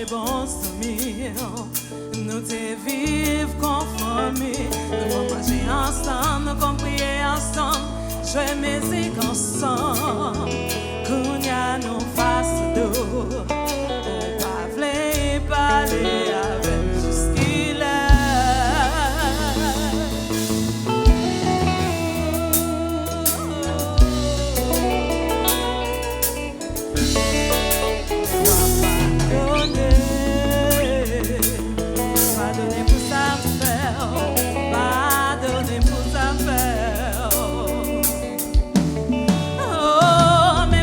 bons amis, nous te vivons comme famille. Nous allons manger ensemble, nous allons prier ensemble, jouer musique ensemble. Qu'on y a nous face d'eau, on va vouloir parler avec jusqu'il est. Oh,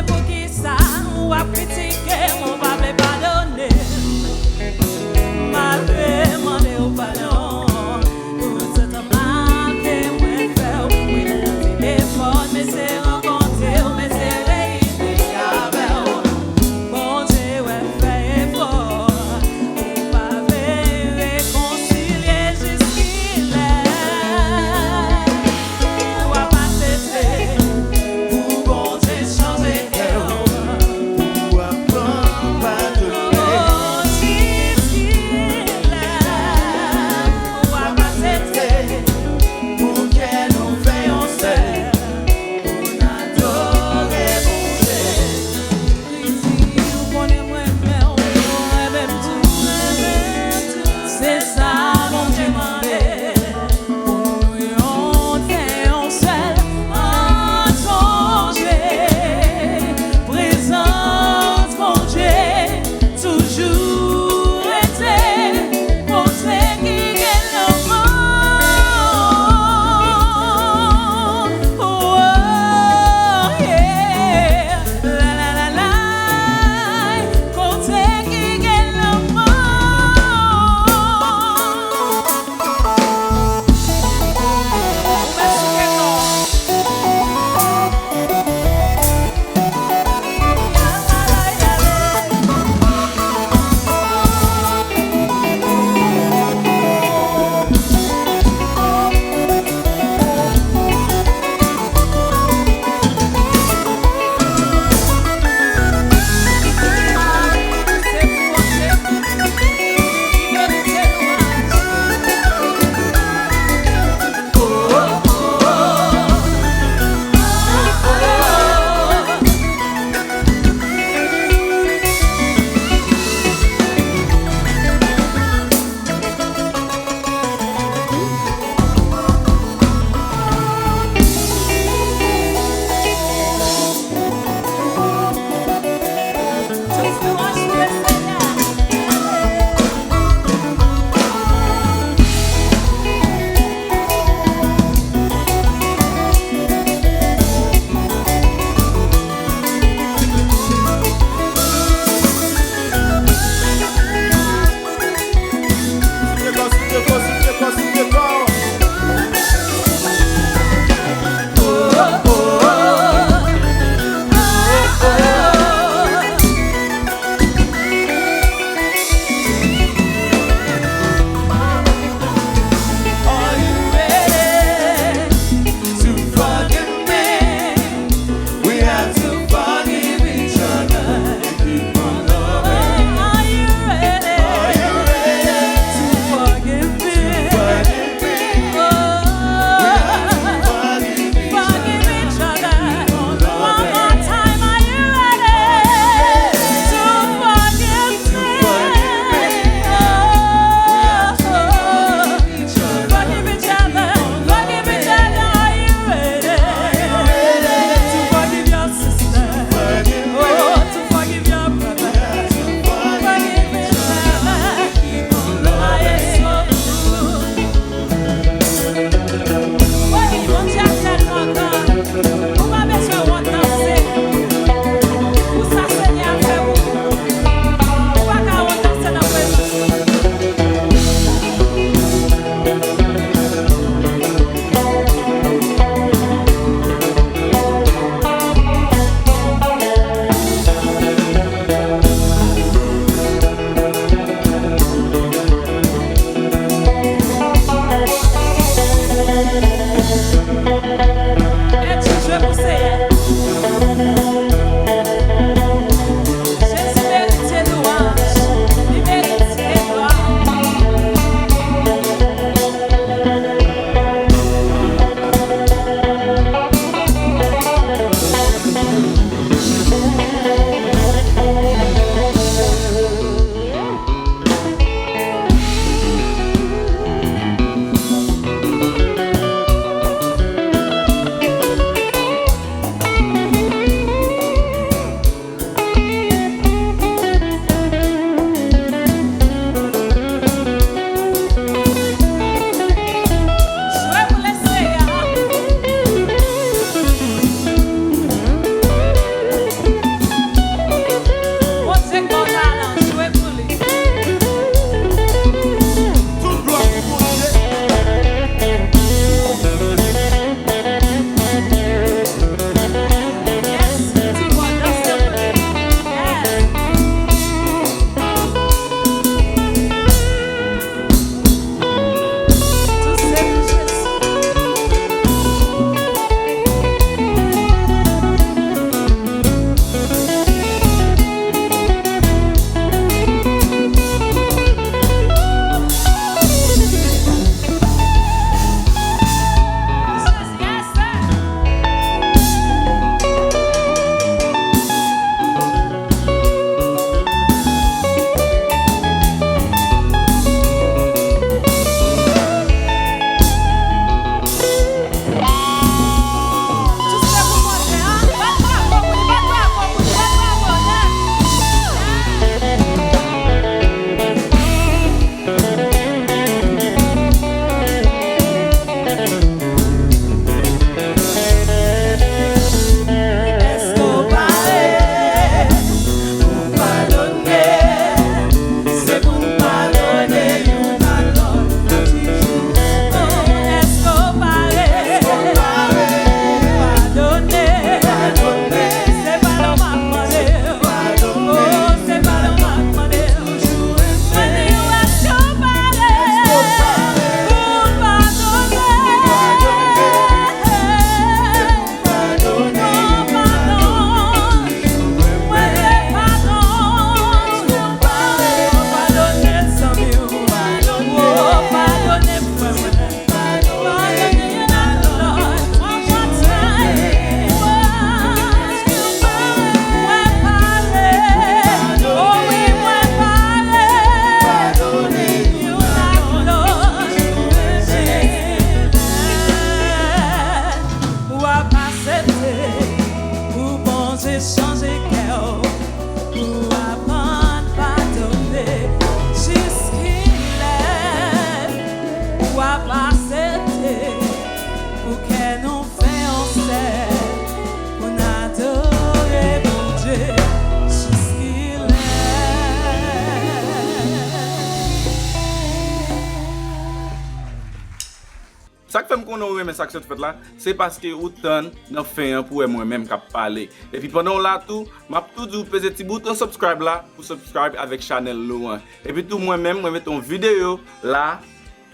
Ça que fait me connaître mais ça que fait là, c'est parce que autant dans fin pour moi-même cap parler. Et puis pendant là tout, m'a tout dit peser petit bouton subscribe là pour subscribe avec channel loin. Et puis tout moi-même moi mettre une vidéo là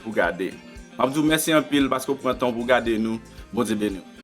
pour regarder. M'a vous merci un pile parce que vous prenez temps pour regarder nous. Bon Dieu béni.